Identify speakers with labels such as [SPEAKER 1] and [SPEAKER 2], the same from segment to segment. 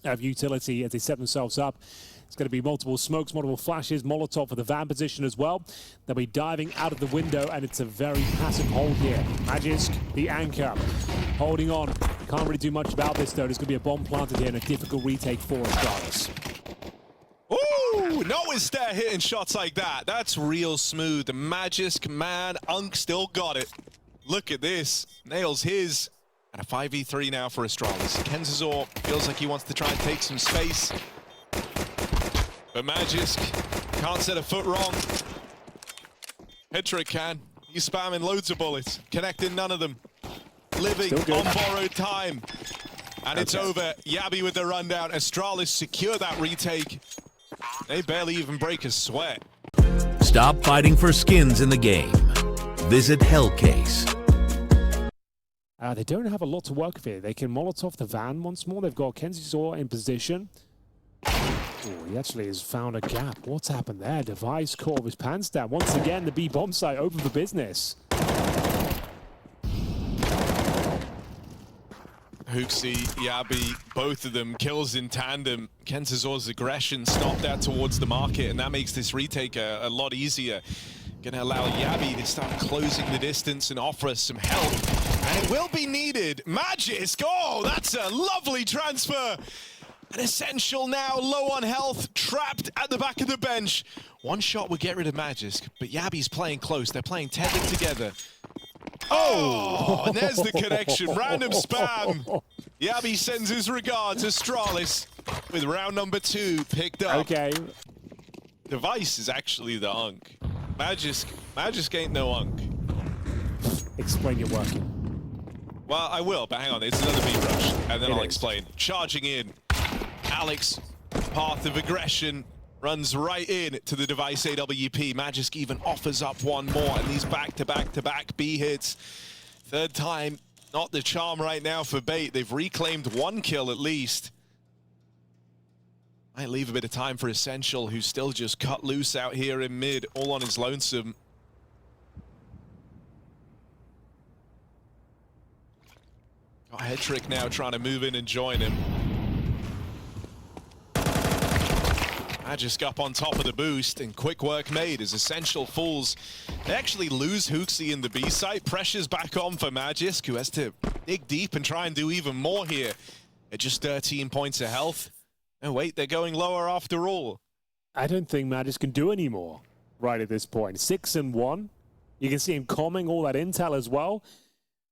[SPEAKER 1] of utility as they set themselves up. It's going to be multiple smokes, multiple flashes, Molotov for the van position as well. They'll be diving out of the window, and it's a very passive hold here. Magisk, the anchor, holding on. Can't really do much about this, though. There's going to be a bomb planted here and a difficult retake for Astralis.
[SPEAKER 2] Ooh, no one's there hitting shots like that. That's real smooth. The Magisk, man, Unk still got it. Look at this. Nails his. And a 5v3 now for Astralis. Kenzazor feels like he wants to try and take some space. But Magisk can't set a foot wrong. Headtrick can. He's spamming loads of bullets, connecting none of them. Living on borrowed time. And it's over. Yabi with the rundown. Astralis secure that retake. They barely even break a sweat.
[SPEAKER 3] Stop fighting for skins in the game. Visit Hellcase.
[SPEAKER 1] They don't have a lot to work with here. They can Molotov the van once more. They've got Kenzazor in position. Oh, he actually has found a gap. What's happened there? Device caught his pants down. Once again, the B bomb site open for business.
[SPEAKER 2] Hooksy, Yabi, both of them kills in tandem. Kenzazor's aggression stopped that towards the market, and that makes this retake a lot easier. Gonna allow Yabi to start closing the distance and offer us some help. And it will be needed. Magisk, oh, that's a lovely transfer. An Essential now, low on health, trapped at the back of the bench. One shot would get rid of Magisk, but Yabi's playing close. They're playing tethered together. Oh, and there's the connection. Random spam. Yabi sends his regards. Astralis with round number 2 picked up.
[SPEAKER 1] Okay.
[SPEAKER 2] Device is actually the Unk. Magisk ain't no Unk.
[SPEAKER 1] Explain your working.
[SPEAKER 2] Well, I will, but hang on. It's another beat rush, and then I'll explain. Charging in. Alex, path of aggression, runs right in to the Device AWP. Magisk even offers up one more, and these back-to-back-to-back B hits. Third time, not the charm right now for Bait. They've reclaimed 1 kill at least. Might leave a bit of time for Essential, who's still just cut loose out here in mid, all on his lonesome. Got Headtrick now trying to move in and join him. Magisk up on top of the boost, and quick work made as Essential falls. They actually lose Hooksy in the B site. Pressure's back on for Magisk, who has to dig deep and try and do even more here. At just 13 points of health. Oh wait, they're going lower after all.
[SPEAKER 1] I don't think Magisk can do any more right at this point. 6 and 1. You can see him calming all that intel as well.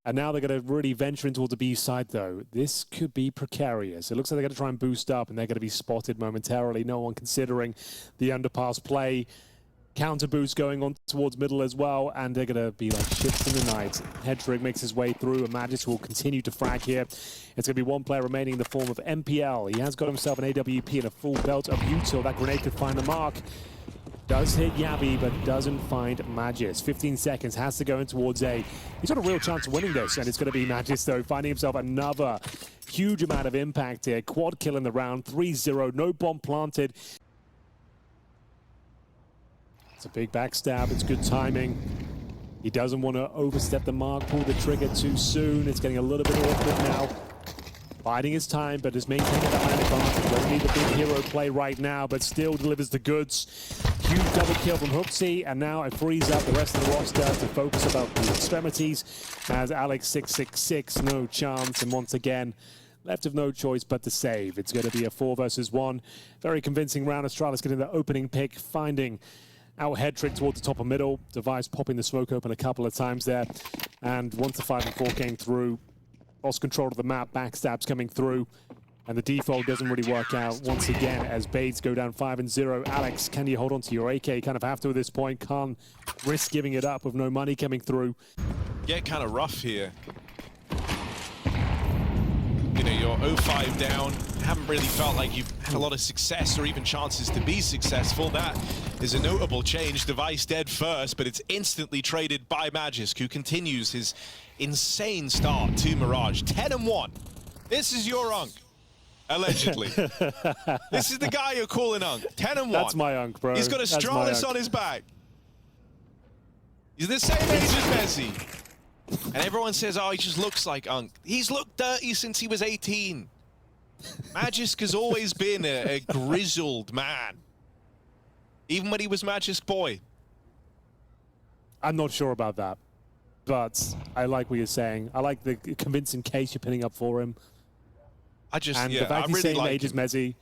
[SPEAKER 1] And now they're going to really venture into the B side, though. This could be precarious. It looks like they're going to try and boost up, and they're going to be spotted momentarily. No one considering the underpass play. Counter boost going on towards middle as well, and they're going to be like ships in the night. Headtrick makes his way through, and Magisk will continue to frag here. It's going to be one player remaining in the form of MPL. He has got himself an AWP and a full belt of util. That grenade could find the mark. Does hit Yabi, but doesn't find Magisk. 15 seconds, has to go in towards A. He's got a real chance of winning this, and it's going to be Magisk, though, finding himself another huge amount of impact here. Quad kill in the round, 3-0, no bomb planted. It's a big backstab, it's good timing. He doesn't want to overstep the mark, pull the trigger too soon. It's getting a little bit awkward now. Biding his time, but is maintaining that man advantage. Don't need the big hero play right now, but still delivers the goods. Huge double kill from Hooksy, and now it frees up the rest of the roster to focus about the extremities. As Alex 666, no chance, and once again, left with no choice but to save. It's going to be a 4 versus 1. Very convincing round. Astralis getting the opening pick, finding out Headtrick towards the top of middle. Device popping the smoke open a couple of times there. And once the 5 and 4 came through, lost control of the map, backstabs coming through, and the default doesn't really work out once again as Bates go down 5-0. Alex, can you hold on to your AK? Kind of have to at this point. Can't risk giving it up with no money coming through.
[SPEAKER 2] Get kind of rough here. You know, you're 0-5 down. Haven't really felt like you've had a lot of success or even chances to be successful. That is a notable change. Device dead first, but it's instantly traded by Magisk, who continues his insane start to Mirage. 10-1. This is your Unk, allegedly. This is the guy you're calling Unk. 10-1.
[SPEAKER 1] That's my Unk, bro.
[SPEAKER 2] He's got a Astralis on his back. He's the same age as Messi. And everyone says, oh, he just looks like Unk. He's looked dirty since he was 18. Magisk has always been a grizzled man. Even when he was Magisk Boy.
[SPEAKER 1] I'm not sure about that. But I like what you're saying. I like the convincing case you're pinning up for him.
[SPEAKER 2] And
[SPEAKER 1] the fact
[SPEAKER 2] I
[SPEAKER 1] he's
[SPEAKER 2] really
[SPEAKER 1] saying
[SPEAKER 2] like
[SPEAKER 1] ages Mezzi,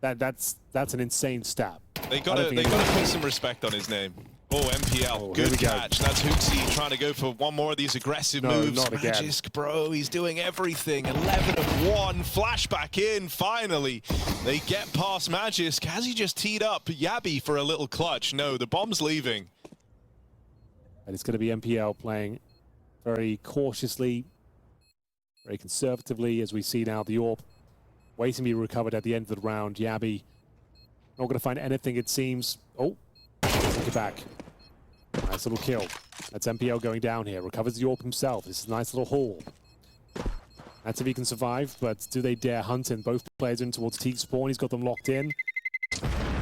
[SPEAKER 1] that's an insane stab.
[SPEAKER 2] They gotta put some respect on his name. Oh, MPL,
[SPEAKER 1] Oh,
[SPEAKER 2] good catch. That's Hooksy trying to go for one more of these aggressive moves.
[SPEAKER 1] Not again.
[SPEAKER 2] Magisk, bro, he's doing everything. 11 of 1, flashback in, finally. They get past Magisk. Has he just teed up Yabby for a little clutch? No, the bomb's leaving.
[SPEAKER 1] And it's going to be MPL playing very cautiously, very conservatively, as we see now the AWP waiting to be recovered at the end of the round. Yabby not going to find anything, it seems. Oh, take it back. Nice little kill. That's MPL going down here. Recovers the AWP himself. This is a nice little haul. That's if he can survive, but do they dare hunt in? Both players in towards T-spawn. He's got them locked in.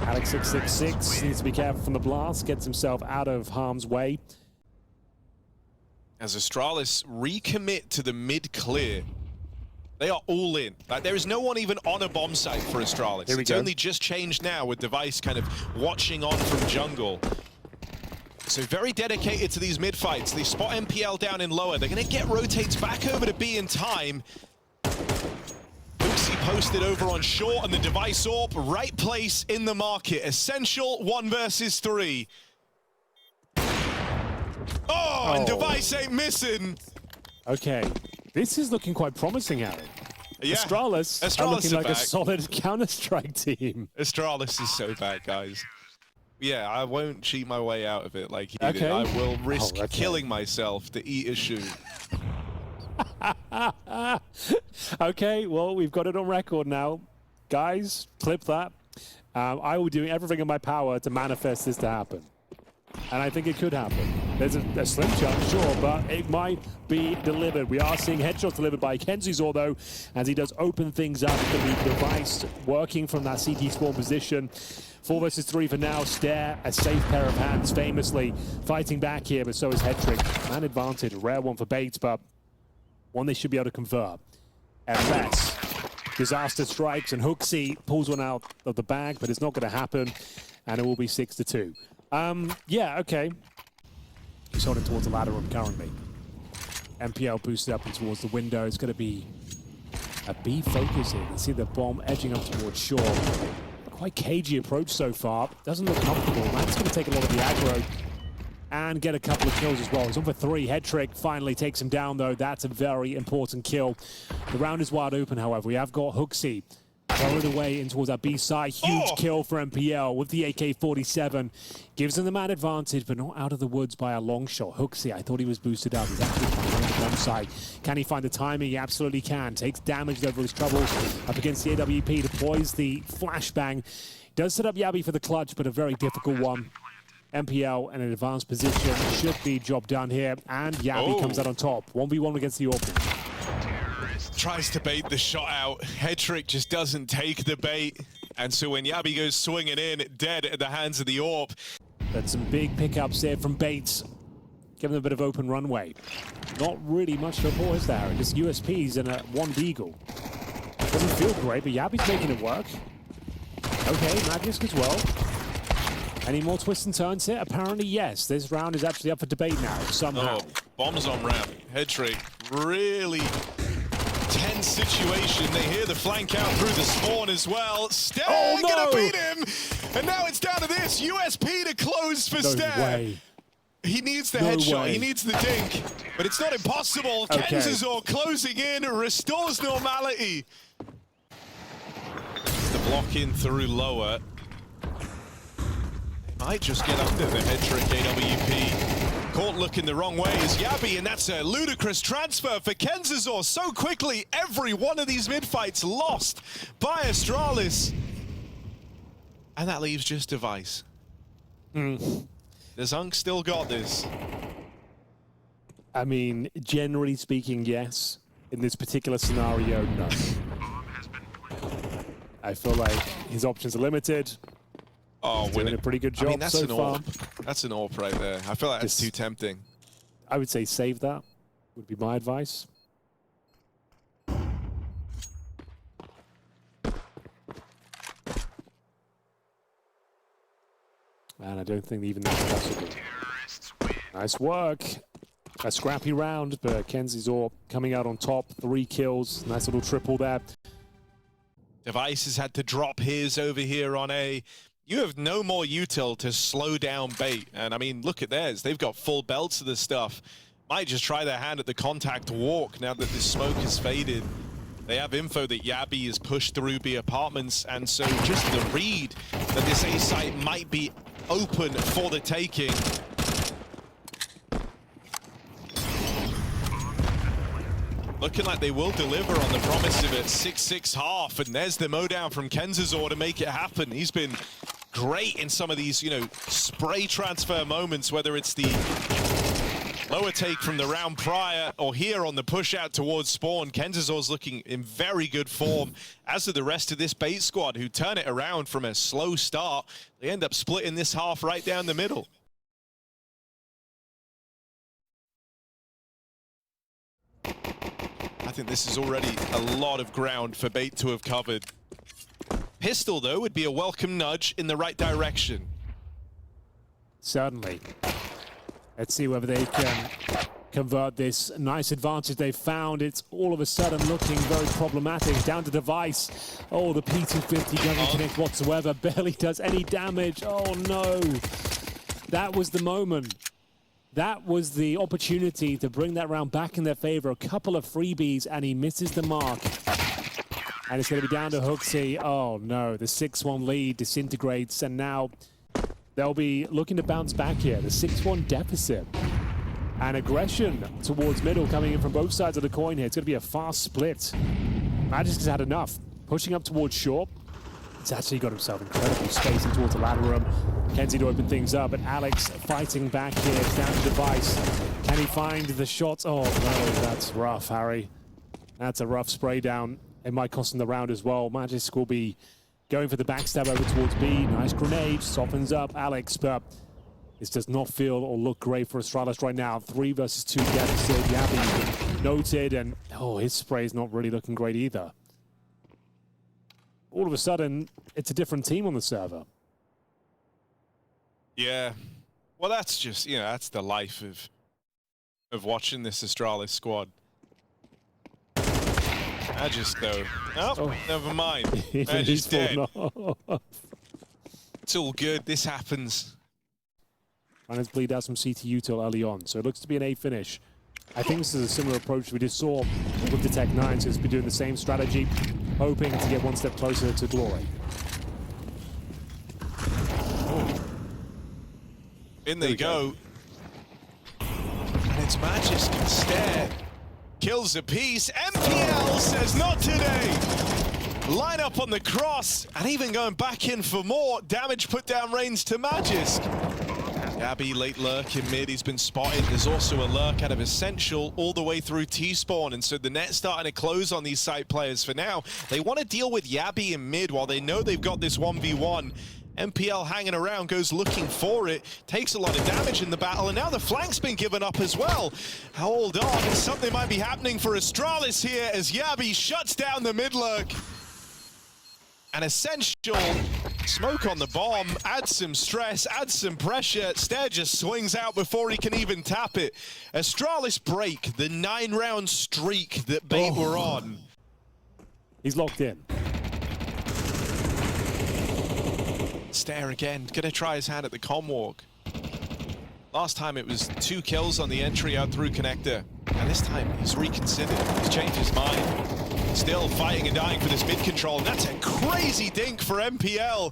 [SPEAKER 1] Alex 666 needs to be careful from the blast. Gets himself out of harm's way.
[SPEAKER 2] As Astralis recommit to the mid clear, they are all in. Like, there is no one even on a bomb site for Astralis. It's only just changed now with Device kind of watching on from jungle. So very dedicated to these mid fights. They spot MPL down in lower. They're going to get rotates back over to B in time. Hooksy posted over on short, and the Device AWP, right place in the market. Essential 1 versus 3. Oh, and Device ain't missing.
[SPEAKER 1] Okay, this is looking quite promising, Harry.
[SPEAKER 2] Yeah.
[SPEAKER 1] Astralis are looking like a solid Counter-Strike team.
[SPEAKER 2] Astralis is so bad, guys. Yeah, I won't cheat my way out of it like he did. I will risk killing myself to eat a shoe.
[SPEAKER 1] Okay, well, we've got it on record now. Guys, clip that. I will do everything in my power to manifest this to happen. And I think it could happen. There's a slim chance, sure, but it might be delivered. We are seeing headshots delivered by Kenzizor, though, as he does open things up. The Device working from that CT spawn position. 4 versus 3 for now. Stare, a safe pair of hands, famously fighting back here, but so is Headtrick. Man advantage, a rare one for Bates, but one they should be able to convert. FS, disaster strikes, and Hooksy pulls one out of the bag, but it's not going to happen, and it will be 6-2. Yeah, okay. He's holding towards the ladder room currently. MPL boosted up and towards the window. It's going to be a B focus here. You can see the bomb edging up towards shore. Quite cagey approach so far. Doesn't look comfortable. That's going to take a lot of the aggro and get a couple of kills as well. He's on for 3. Headtrick finally takes him down, though. That's a very important kill. The round is wide open, however. We have got Hooksy carried away in towards that B side. Huge kill for MPL with the AK-47. Gives them the man advantage, but not out of the woods by a long shot. Hooksy, I thought he was boosted up. He's actually behind the bomb side. Can he find the timing? He absolutely can. Takes damage over his trouble up against the AWP. Deploys the flashbang. Does set up Yabby for the clutch, but a very difficult one. MPL in an advanced position. Should be job done here. And Yabby comes out on top. 1v1 against the AWP.
[SPEAKER 2] Tries to bait the shot out. Headtrick just doesn't take the bait. And so when Yabby goes swinging in, dead at the hands of the AWP.
[SPEAKER 1] But some big pickups there from Bates. Giving them a bit of open runway. Not really much to report, is there? Just USPs and a 1 Deagle. Doesn't feel great, but Yabby's making it work. Okay, Magisk as well. Any more twists and turns here? Apparently, yes. This round is actually up for debate now, somehow.
[SPEAKER 2] Oh, bombs on ramp. Headtrick really tense situation. They hear the flank out through the spawn as well. Stare gonna beat him! And now it's down to this. USP to close for Stare.
[SPEAKER 1] Way.
[SPEAKER 2] He needs the headshot. He needs the dink. But it's not impossible.
[SPEAKER 1] Okay.
[SPEAKER 2] Kenzizor closing in, restores normality. The block in through lower. Might just get under the Headtrick AWP. Caught looking the wrong way is Yabby, and that's a ludicrous transfer for Kenzizor. So quickly, every one of these mid-fights lost by Astralis. And that leaves just Device. The Zunk still got this.
[SPEAKER 1] I mean, generally speaking, yes. In this particular scenario, no. I feel like his options are limited.
[SPEAKER 2] Oh,
[SPEAKER 1] He's doing a pretty good job
[SPEAKER 2] that's
[SPEAKER 1] so
[SPEAKER 2] an
[SPEAKER 1] far.
[SPEAKER 2] AWP. That's an AWP right there. I feel like that's too tempting.
[SPEAKER 1] I would say save that, would be my advice. And I don't think even that's possible. Nice work. A scrappy round, but Kenzizor coming out on top. 3 kills. Nice little triple there.
[SPEAKER 2] Device has had to drop his over here on A. You have no more util to slow down bait. And I mean, look at theirs. They've got full belts of this stuff. Might just try their hand at the contact walk now that the smoke is faded. They have info that Yabi is pushed through B apartments, and so just the read that this A site might be open for the taking. Looking like they will deliver on the promise of it. 6-6 half, and there's the mowdown from Kenzizor to make it happen. He's been great in some of these, you know, spray transfer moments, whether it's the lower take from the round prior or here on the push out towards spawn. Kenzizor's looking in very good form, as are the rest of this bait squad, who turn it around from a slow start. They end up splitting this half right down the middle. I think this is already a lot of ground for bait to have covered. Pistol, though, would be a welcome nudge in the right direction.
[SPEAKER 1] Certainly. Let's see whether they can convert this nice advantage they've found. It's all of a sudden looking very problematic. Down to Device. Oh, the P250 doesn't connect whatsoever. Barely does any damage. Oh, no. That was the moment. That was the opportunity to bring that round back in their favor. A couple of freebies, and he misses the mark. And it's going to be down to Hooksy. Oh, no. The 6-1 lead disintegrates, and now they'll be looking to bounce back here. The 6-1 deficit. And aggression towards middle coming in from both sides of the coin here. It's going to be a fast split. Magisk has had enough. Pushing up towards short. He's actually got himself incredible spacing towards the ladder room. Kenzie to open things up, but Alex fighting back here. It's down to Device. Can he find the shots? Oh, no, that's rough, Harry. That's a rough spray down. It might cost him the round as well. Magisk will be going for the backstab over towards B. Nice grenade. Softens up Alex, but this does not feel or look great for Astralis right now. 3 versus 2 deficit. Yabi noted, and oh, his spray is not really looking great either. All of a sudden, it's a different team on the server.
[SPEAKER 2] Yeah. Well, that's just, you know, that's the life of watching this Astralis squad. Magisk, though. Oh, never mind. Magisk's dead. It's all good. This happens.
[SPEAKER 1] And let's bleed out some CT util early on. So it looks to be an A finish. I think this is a similar approach we just saw with the Tech 9, so it's been doing the same strategy, hoping to get one step closer to glory.
[SPEAKER 2] In they go. And it's Magisk instead. Kills a piece. MPL says not today. Line up on the cross, and even going back in for more. Damage put down range to Magisk. Yabi late lurk in mid, he's been spotted. There's also a lurk out of Essential all the way through T-spawn, and so the net's starting to close on these side players for now. They want to deal with Yabi in mid while they know they've got this 1v1. MPL hanging around, goes looking for it, takes a lot of damage in the battle, and now the flank's been given up as well. Hold on, something might be happening for Astralis here as Yabi shuts down the mid lurk. And Essential, smoke on the bomb, adds some stress, adds some pressure. Stair just swings out before he can even tap it. Astralis break the 9-round streak that Bait were on.
[SPEAKER 1] He's locked in.
[SPEAKER 2] Stair again, gonna try his hand at the comm walk. Last time it was 2 kills on the entry out through connector. And this time he's reconsidered, he's changed his mind. Still fighting and dying for this mid control, and that's a crazy dink for MPL.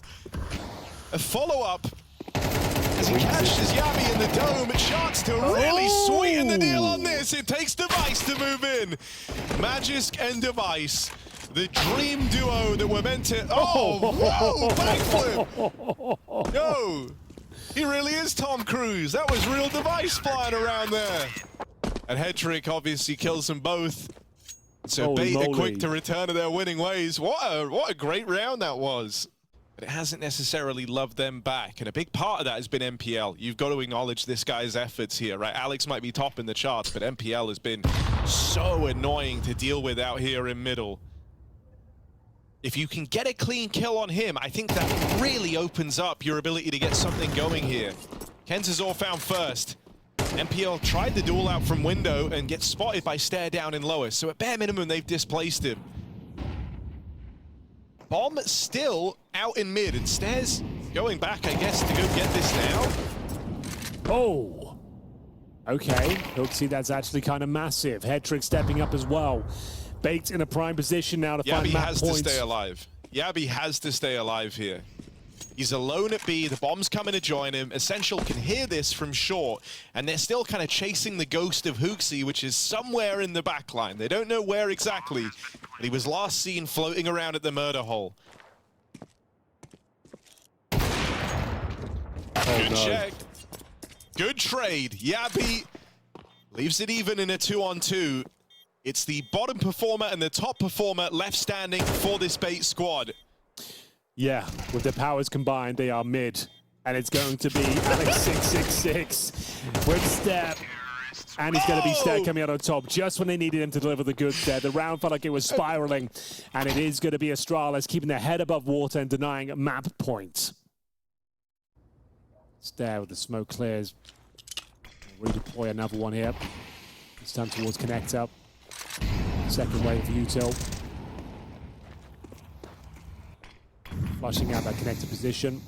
[SPEAKER 2] A follow-up as he catches Yabi in the dome. Sharks to really sweeten the deal on this. It takes Device to move in. Magisk and Device, the dream duo that were meant to... Oh, whoa, backflip. No, he really is Tom Cruise. That was real Device flying around there. And Hetrick obviously kills them both. So Bait are quick to return to their winning ways. What a great round that was. But it hasn't necessarily loved them back. And a big part of that has been MPL. You've got to acknowledge this guy's efforts here, right? Alex might be top in the charts, but MPL has been so annoying to deal with out here in middle. If you can get a clean kill on him, I think that really opens up your ability to get something going here. Kenzazor found first. MPL tried the duel out from window and gets spotted by Stare down in lowest. So at bare minimum, they've displaced him. Bomb still out in mid, and Stare's going back, I guess, to go get this now.
[SPEAKER 1] Oh! Okay, HooXi, that's actually kind of massive. Head trick stepping up as well. Baked in a prime position now to find map points.
[SPEAKER 2] Yabi has to stay alive. Yabi has to stay alive here. He's alone at B, the bomb's coming to join him. Essential can hear this from short, and they're still kind of chasing the ghost of HooXi, which is somewhere in the back line. They don't know where exactly, but he was last seen floating around at the murder hole. Good check. Good trade. Yabi leaves it even in a 2-on-2. It's the bottom performer and the top performer left standing for this bait squad.
[SPEAKER 1] Yeah, with their powers combined, they are mid. And it's going to be Alex 666 with Step. And he's going to be Step coming out on top just when they needed him to deliver the goods there. The round felt like it was spiraling. And it is going to be Astralis keeping their head above water and denying map points. Stare with the smoke clears. Redeploy another one here. It's time towards connector. Second wave for Util. Flushing out that connector position.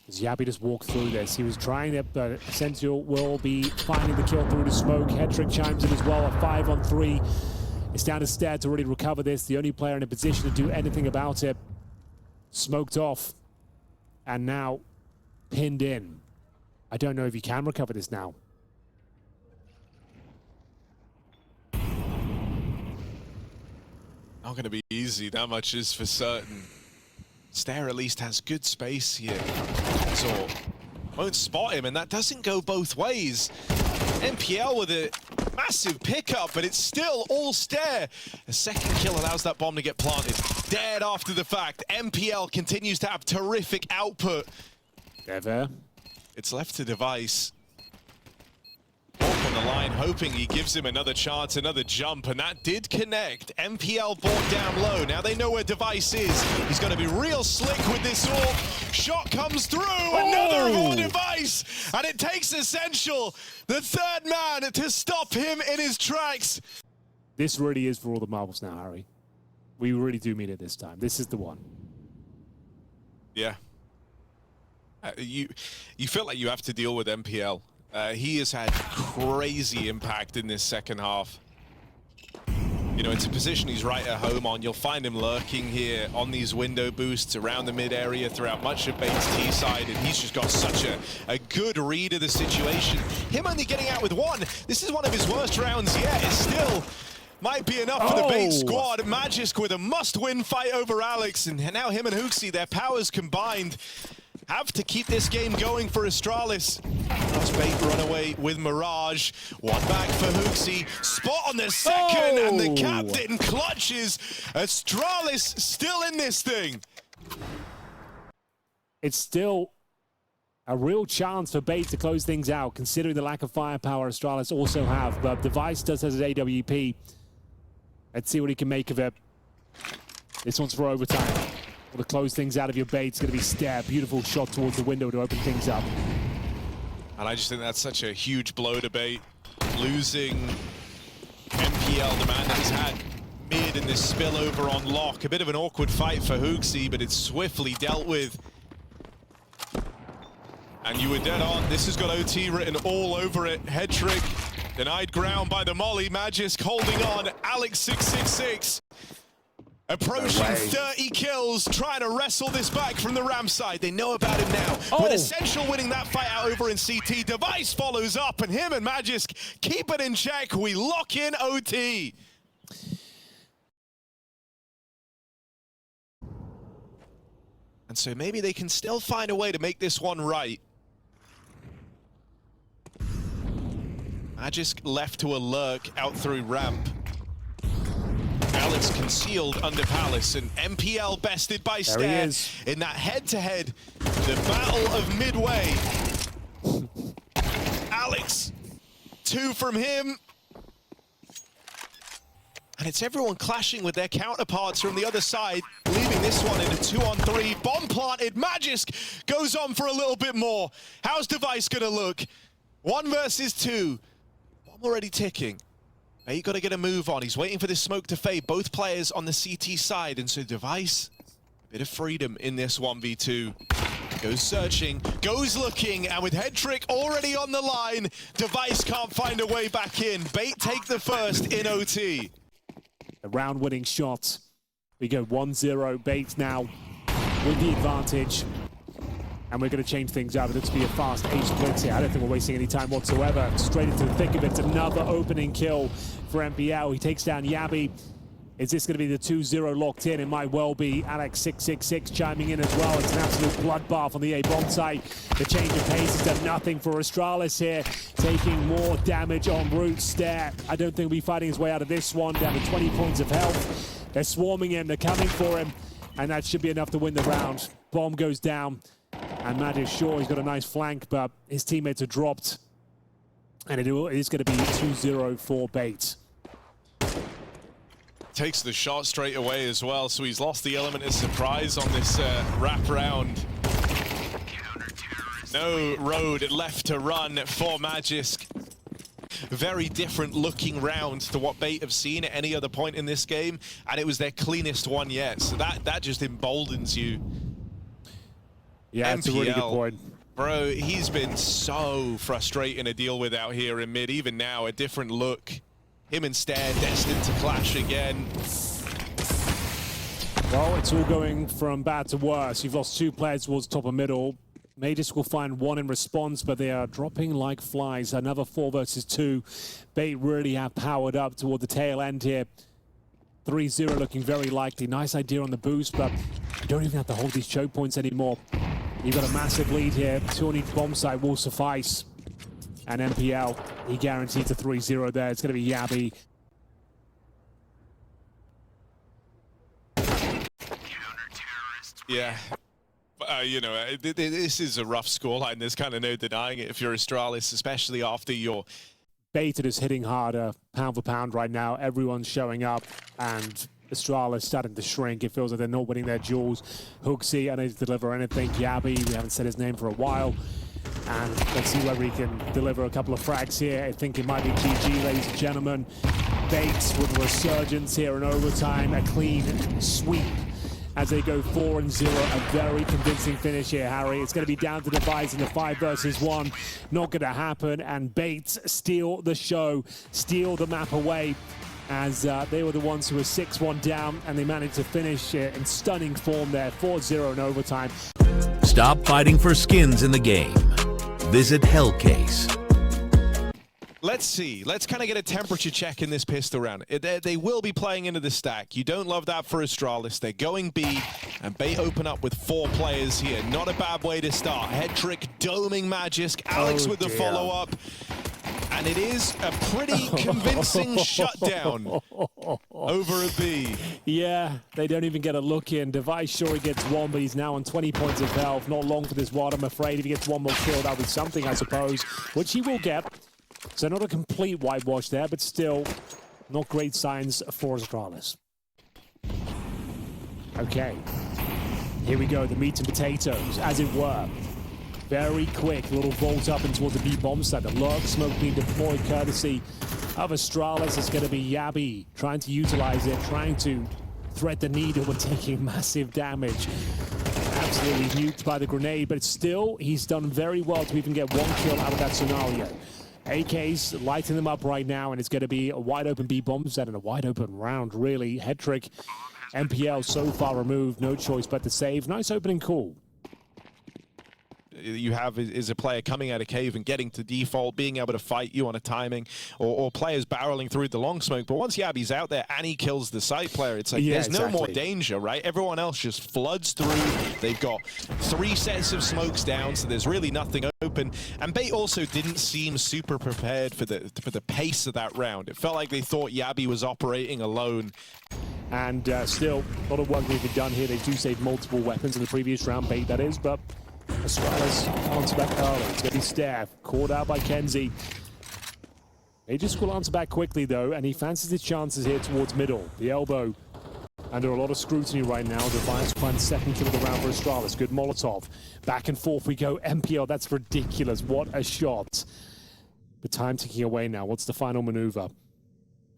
[SPEAKER 1] As Yabi just walked through this. He was trying it, but Essential will be finding the kill through the smoke. Headtrick chimes in as well, a 5-on-3. It's down to Stare to really recover this. The only player in a position to do anything about it. Smoked off. And now pinned in. I don't know if he can recover this now.
[SPEAKER 2] Not going to be easy, that much is for certain. Stare at least has good space here. So won't spot him, and that doesn't go both ways. MPL with a massive pickup, but it's still all Stare. A second kill allows that bomb to get planted. Dead after the fact. MPL continues to have terrific output.
[SPEAKER 1] Never.
[SPEAKER 2] It's left to Device. Walk on the line, hoping he gives him another chance, another jump, and that did connect. MPL bought down low. Now they know where Device is. He's going to be real slick with this AWP. Shot comes through, another for Device, and it takes Essential, the third man, to stop him in his tracks.
[SPEAKER 1] This really is for all the marbles now, Harry. We really do mean it this time. This is the one.
[SPEAKER 2] Yeah. You feel like you have to deal with MPL. He has had crazy impact in this second half. You know, it's a position he's right at home on. You'll find him lurking here on these window boosts around the mid area throughout much of Bates' T side, and he's just got such a good read of the situation. Him only getting out with one. This is one of his worst rounds yet. It still might be enough for the Bates squad. Magisk with a must-win fight over Alex, and now him and HooXi, their powers combined, have to keep this game going for Astralis. Last bait runaway with Mirage. One back for HooXi. Spot on the second, and the captain clutches. Astralis still in this thing.
[SPEAKER 1] It's still a real chance for Bates to close things out, considering the lack of firepower Astralis also have. But Device does has his AWP. Let's see what he can make of it. This one's for overtime. To close things out of your bait, it's going to be Stare. Beautiful shot towards the window to open things up.
[SPEAKER 2] And I just think that's such a huge blow to Bait. Losing MPL, the man that he's had mid in this spillover on lock. A bit of an awkward fight for HooXi, but it's swiftly dealt with. And you were dead on. This has got OT written all over it. Head trick, denied ground by the molly. Magisk holding on. Alex 666. Approaching 30 kills, trying to wrestle this back from the Ram side. They know about him now. With Essential winning that fight out over in CT, Device follows up, and him and Magisk keep it in check. We lock in OT. And so maybe they can still find a way to make this one right. Magisk left to a lurk out through ramp. Alex concealed under Palace, and MPL bested by Stare in that head-to-head, the battle of midway. Alex, 2 from him. And it's everyone clashing with their counterparts from the other side, leaving this one in a 2-on-3. Bomb planted, Magisk goes on for a little bit more. How's Device gonna look? 1 versus 2. Bomb already ticking. Bait got to get a move on. He's waiting for this smoke to fade. Both players on the CT side, and so Device, a bit of freedom in this 1v2. Goes searching, goes looking, and with head trick already on the line, Device can't find a way back in. Bait take the first in OT.
[SPEAKER 1] A round-winning shot. We go 1-0. Bait now with the advantage. And we're going to change things up. It looks to be a fast ace blitz here. I don't think we're wasting any time whatsoever. Straight into the thick of it. Another opening kill for MPL. He takes down Yabi. Is this going to be the 2-0 locked in? It might well be. Alex666 chiming in as well. It's an absolute bloodbath on the A-bomb site. The change of pace has done nothing for Astralis here. Taking more damage en route. Stare. I don't think he'll be fighting his way out of this one. Down to 20 points of health. They're swarming him. They're coming for him. And that should be enough to win the round. Bomb goes down. And Matt is sure he's got a nice flank, but his teammates are dropped. And it is going to be 2-0 for Bait.
[SPEAKER 2] Takes the shot straight away as well, so he's lost the element of surprise on this wrap round. No road left to run for Magisk. Very different looking round to what Bait have seen at any other point in this game, and it was their cleanest one yet, so that just emboldens you.
[SPEAKER 1] Yeah, that's a really good point.
[SPEAKER 2] Bro, he's been so frustrating to deal with out here in mid. Even now, a different look. Him and Stare destined to clash again.
[SPEAKER 1] Well, it's all going from bad to worse. You've lost 2 players towards top and middle. Magisk will find 1 in response, but they are dropping like flies. Another 4 versus 2. Bait really have powered up toward the tail end here. 3-0 looking very likely. Nice idea on the boost, but you don't even have to hold these choke points anymore. You've got a massive lead here. 2 on each bomb site will suffice. And MPL, he guarantees a 3-0 there. It's going to be Yabi.
[SPEAKER 2] Yeah. You know, this is a rough scoreline. There's kind of no denying it if you're Astralis, especially after your...
[SPEAKER 1] Baited is hitting harder, pound for pound right now. Everyone's showing up, and Astralis starting to shrink. It feels like they're not winning their duels. Hooksy, unable to deliver anything. Yabi, we haven't said his name for a while. And let's see whether he can deliver a couple of frags here. I think it might be GG, ladies and gentlemen. Bates with a resurgence here in overtime. A clean sweep as they go 4-0. A very convincing finish here, Harry. It's going to be down to Device in the 5 versus 1. Not going to happen. And Bates steal the show, steal the map away, as they were the ones who were 6-1 down, and they managed to finish in stunning form there, 4-0 in overtime.
[SPEAKER 3] Stop fighting for skins in the game. Visit Hellcase.
[SPEAKER 2] Let's see. Let's kind of get a temperature check in this pistol round. They will be playing into the stack. You don't love that for Astralis. They're going B, and Bait open up with 4 players here. Not a bad way to start. Head trick, doming Magisk. Alex with the follow-up. And it is a pretty convincing shutdown over a B.
[SPEAKER 1] Yeah, they don't even get a look in. Device sure he gets 1, but he's now on 20 points of health. Not long for this one, I'm afraid. If he gets 1 more kill, that'll be something, I suppose, which he will get. So not a complete whitewash there, but still not great signs for Astralis. Okay, here we go, the meat and potatoes, as it were. Very quick little vault up into the B bomb site. The lurk smoke being deployed courtesy of Astralis. It's going to be Yabi trying to utilize it, trying to thread the needle, but taking massive damage. Absolutely nuked by the grenade, but still, he's done very well to even get 1 kill out of that scenario. AK's lighting them up right now, and it's going to be a wide open B bomb set and a wide open round, really. Head trick, MPL so far removed, no choice but to save. Nice opening call.
[SPEAKER 2] You have is a player coming out of cave and getting to default, being able to fight you on a timing, or players barreling through the long smoke. But once Yabi's out there and he kills the site player, it's like there's no more danger, right? Everyone else just floods through. They've got 3 sets of smokes down, so there's really nothing open. And Bait also didn't seem super prepared for the pace of that round. It felt like they thought Yabi was operating alone.
[SPEAKER 1] And still, a lot of work needs to be done here. They do save multiple weapons in the previous round, Bait that is, but Astralis comes back early. It's going to be Steph, caught out by Kenzie. Aegis will answer back quickly, though, and he fancies his chances here towards middle. The elbow under a lot of scrutiny right now. Defiance finds second kill of the round for Astralis. Good Molotov. Back and forth we go. MPL, that's ridiculous. What a shot. The time ticking away now. What's the final maneuver?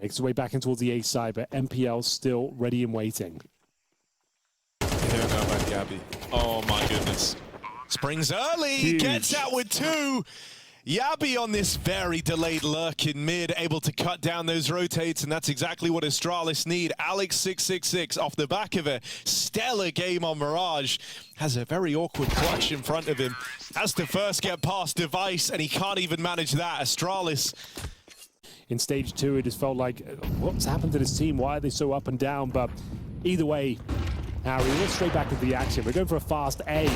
[SPEAKER 1] Makes his way back in towards the A side, but MPL still ready and waiting.
[SPEAKER 2] I don't know about Gabby. Oh my goodness. Springs early,
[SPEAKER 1] Huge.
[SPEAKER 2] Gets out with 2. Yabi on this very delayed lurk in mid, able to cut down those rotates, and that's exactly what Astralis need. Alex666 off the back of a stellar game on Mirage. Has a very awkward clutch in front of him. Has to first get past Device, and he can't even manage that. Astralis.
[SPEAKER 1] In stage 2, it just felt like, what's happened to this team? Why are they so up and down? But either way, Harry, we're straight back into the action. We're going for a fast A.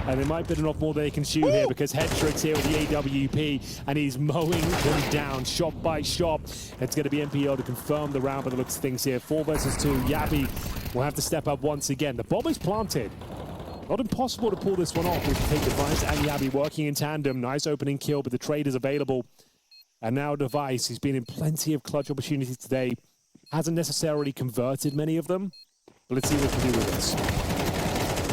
[SPEAKER 1] And there might be enough more they can shoot here because Headtrick's here with the AWP and he's mowing them down shot by shot. It's going to be MPL to confirm the round by the looks of things here. 4 versus 2. Yabi will have to step up once again. The bomb is planted. Not impossible to pull this one off. We can take Device and Yabi working in tandem. Nice opening kill, but the trade is available. And now Device, he's been in plenty of clutch opportunities today. Hasn't necessarily converted many of them. But let's see what we can do with this.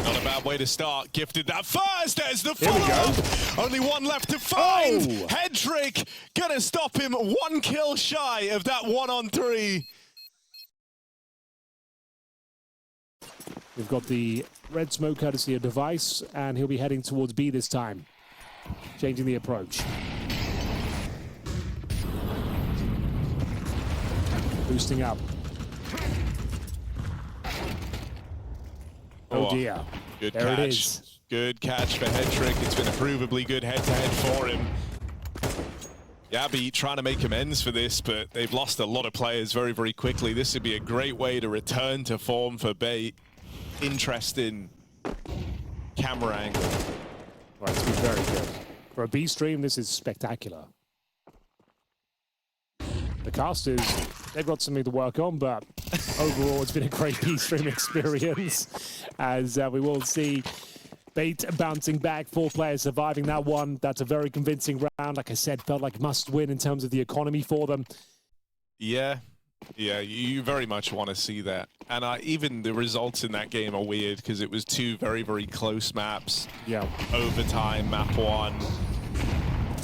[SPEAKER 2] Not a bad way to start. Gifted that first. There's the follow-up. Only one left to find.
[SPEAKER 1] Oh.
[SPEAKER 2] Headtrick gonna stop him 1 kill shy of that 1-on-3.
[SPEAKER 1] We've got the red smoke courtesy of Device, and he'll be heading towards B this time. Changing the approach. Boosting up. Oh dear.
[SPEAKER 2] Good
[SPEAKER 1] there
[SPEAKER 2] catch.
[SPEAKER 1] It is.
[SPEAKER 2] Good catch for Headtrick. It's been a provably good head-to-head for him. Yabi trying to make amends for this, but they've lost a lot of players very, very quickly. This would be a great way to return to form for Bait. Interesting camera angle.
[SPEAKER 1] Right, it's been very good. For a B stream, this is spectacular. The casters, they've got something to work on, but overall it's been a great B stream experience. As we will see Bait bouncing back, 4 players surviving that one. That's a very convincing round. Like I said, felt like must win in terms of the economy for them.
[SPEAKER 2] Yeah, you very much want to see that. And even the results in that game are weird because it was 2 very, very close maps.
[SPEAKER 1] Yeah.
[SPEAKER 2] Overtime, map 1.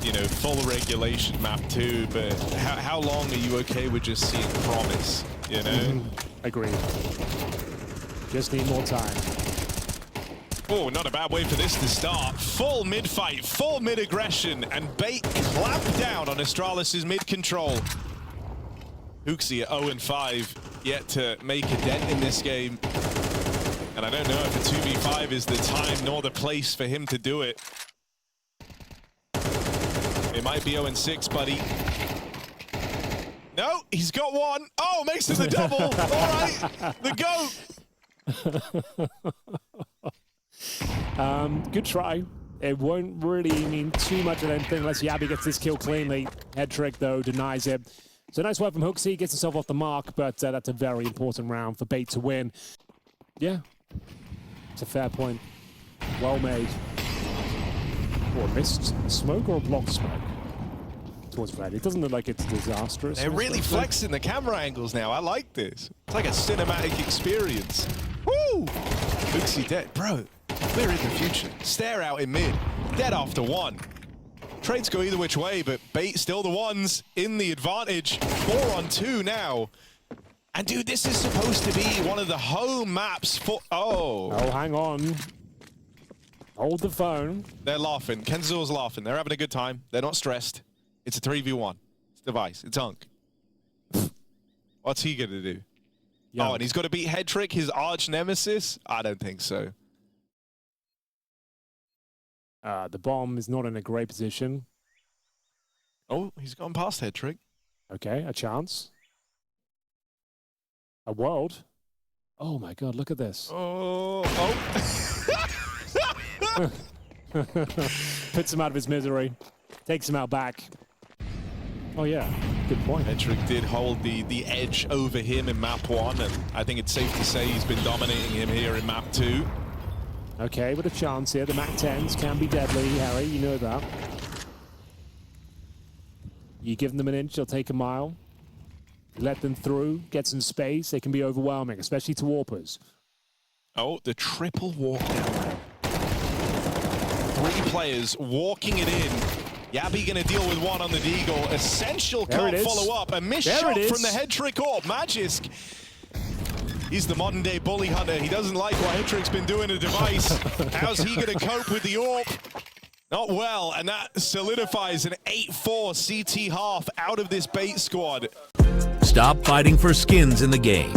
[SPEAKER 2] You know, full regulation map 2, but how long are you okay with just seeing promise, you know?
[SPEAKER 1] Agreed. Just need more time.
[SPEAKER 2] Oh, not a bad way for this to start. Full mid-fight, full mid-aggression, and Bait clamped down on Astralis' mid-control. Hooksy at 0-5, yet to make a dent in this game. And I don't know if a 2v5 is the time nor the place for him to do it. It might be 0-6, buddy. No, he's got 1. Oh, makes it the double. All right, the GOAT.
[SPEAKER 1] Good try. It won't really mean too much of anything unless Yabi gets this kill cleanly. Headtrick, though, denies it. So nice work from Hooksy. Gets himself off the mark, but that's a very important round for Bait to win. Yeah, it's a fair point. Well made. Or missed smoke or blocked smoke towards Fnatic. It doesn't look like it's disastrous.
[SPEAKER 2] They're really flexing the camera angles now. I like this. It's like a cinematic experience. Woo! Hooksy dead. Bro, we're in the future. Stare out in mid. Dead after 1. Trades go either which way, but Bait still the ones in the advantage. 4-on-2 now. And dude, this is supposed to be one of the home maps for... Oh,
[SPEAKER 1] hang on. Hold the phone.
[SPEAKER 2] They're laughing. Kenzor's laughing. They're having a good time. They're not stressed. It's a 3v1. It's Device. It's Unk. What's he going to do?
[SPEAKER 1] Young.
[SPEAKER 2] Oh, and he's got to beat Headtrick, his arch nemesis? I don't think so.
[SPEAKER 1] The bomb is not in a great position.
[SPEAKER 2] Oh, he's gone past Headtrick.
[SPEAKER 1] Okay, a chance. A world. Oh my god, look at this.
[SPEAKER 2] Oh.
[SPEAKER 1] Puts him out of his misery. Takes him out back. Oh yeah, good point.
[SPEAKER 2] Headtrick did hold the edge over him in map 1, and I think it's safe to say he's been dominating him here in map 2.
[SPEAKER 1] Okay, with a chance here. The MAC-10s can be deadly, Harry. You know that. You give them an inch, they'll take a mile. Let them through, get some space, they can be overwhelming, especially to warpers.
[SPEAKER 2] Oh, the triple walk down. 3 players walking it in. Yabi gonna deal with one on the Deagle. Essential can't follow up. A missed shot from the head trick orb. Magisk. He's the modern day bully hunter. He doesn't like what Headtrick's been doing to Device. How's he gonna cope with the orb? Not well, and that solidifies an 8-4 CT half out of this bait squad.
[SPEAKER 3] Stop fighting for skins in the game.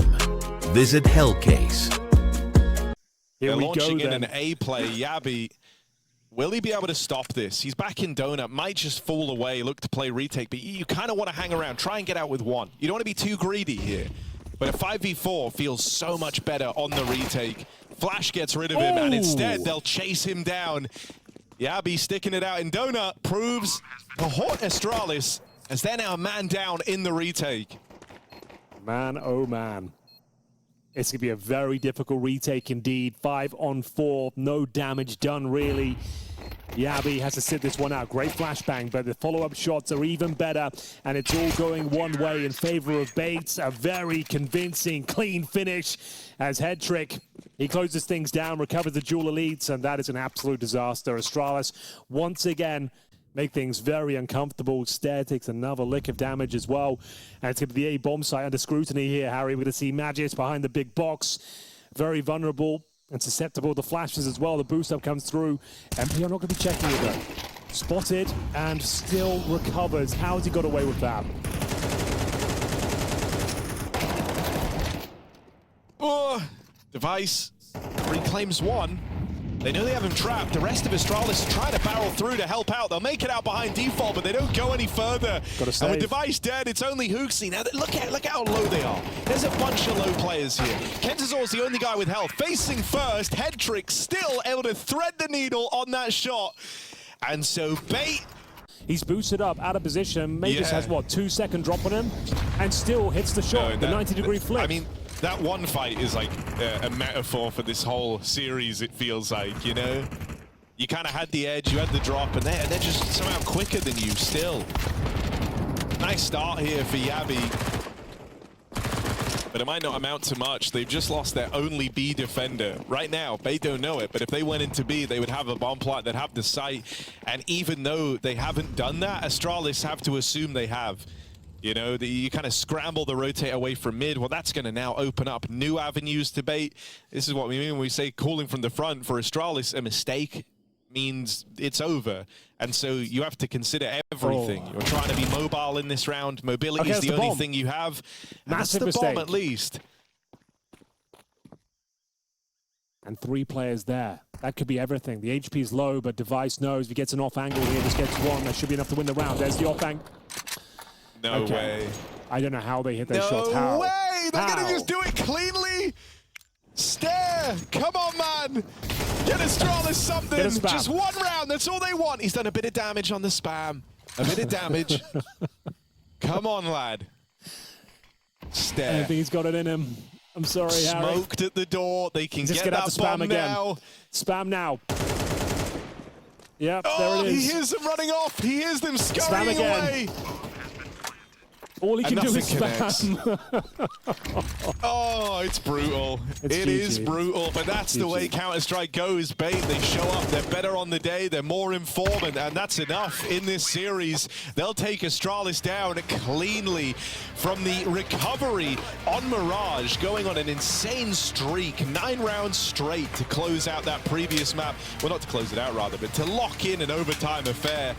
[SPEAKER 3] Visit Hellcase.
[SPEAKER 2] They're launching in an A play. Yabi, will he be able to stop this? He's back in donut, might just fall away, look to play retake, but you kind of want to hang around, try and get out with one. You don't want to be too greedy here. But a 5v4 feels so much better on the retake. Flash gets rid of him, and instead they'll chase him down. Yabi sticking it out in donut proves the hot Astralis as they're now a man down in the retake.
[SPEAKER 1] Man, oh man. It's going to be a very difficult retake indeed. 5-on-4, no damage done really. Yabi has to sit this one out. Great flashbang, but the follow-up shots are even better, and it's all going one way in favor of Bates. A very convincing, clean finish as Headtrick. He closes things down, recovers the dual elites, and that is an absolute disaster. Astralis, once again, make things very uncomfortable. Stair takes another lick of damage as well. And it's going to be the A bomb site under scrutiny here, Harry. We're going to see Magis behind the big box. Very vulnerable and susceptible to flashes as well. The boost up comes through. MP are not going to be checking it though. Spotted and still recovers. How has he got away with that?
[SPEAKER 2] Oh, Device reclaims one. They know they have him trapped. The rest of Astralis is trying to barrel through to help out. They'll make it out behind default, but they don't go any further. And with Device dead, it's only Hooksy. Now, look how low they are. There's a bunch of low players here. Kentazor's the only guy with health. Facing first, Headtrick still able to thread the needle on that shot. And so Bait...
[SPEAKER 1] He's boosted up, out of position. Magus has, what, 2-second drop on him? And still hits the shot, the 90-degree flip.
[SPEAKER 2] I mean, that one fight is like a metaphor for this whole series, it feels like, you know? You kind of had the edge, you had the drop, and they're just somehow quicker than you still. Nice start here for Yabi. But it might not amount to much. They've just lost their only B defender. Right now, they don't know it, but if they went into B, they would have a bomb plot, they'd have the site. And even though they haven't done that, Astralis have to assume they have. You know, you kind of scramble the rotate away from mid. Well, that's going to now open up new avenues to Bait. This is what we mean when we say calling from the front. For Astralis, a mistake means it's over. And so you have to consider everything. You're trying to be mobile in this round. Mobility is the only thing you have.
[SPEAKER 1] Massive
[SPEAKER 2] that's the
[SPEAKER 1] mistake.
[SPEAKER 2] bomb, at least.
[SPEAKER 1] And 3 players there. That could be everything. The HP is low, but Device knows if he gets an off angle here, just gets one. That should be enough to win the round. There's the off angle.
[SPEAKER 2] No way.
[SPEAKER 1] I don't know how they hit those shots.
[SPEAKER 2] No way! They're going to just do it cleanly! Stare! Come on, man! Get Astralis something! Just one round, that's all they want! He's done a bit of damage on the spam. A bit of damage. Come on, lad. Stare.
[SPEAKER 1] I think he's got it in him. I'm sorry, Harry.
[SPEAKER 2] Smoked at the door. They can
[SPEAKER 1] just
[SPEAKER 2] get that
[SPEAKER 1] spam
[SPEAKER 2] bomb
[SPEAKER 1] again.
[SPEAKER 2] now.
[SPEAKER 1] Spam now. Yep,
[SPEAKER 2] oh,
[SPEAKER 1] there it is.
[SPEAKER 2] He hears them running off. He hears them scurrying away.
[SPEAKER 1] All he can do is spam.
[SPEAKER 2] Oh, it's brutal. It is brutal, but that's the way Counter-Strike goes. Bait, they show up, they're better on the day, they're more informed, and that's enough in this series. They'll take Astralis down cleanly from the recovery on Mirage, going on an insane streak, 9 rounds straight to close out that previous map. Well, not to close it out, rather, but to lock in an overtime affair.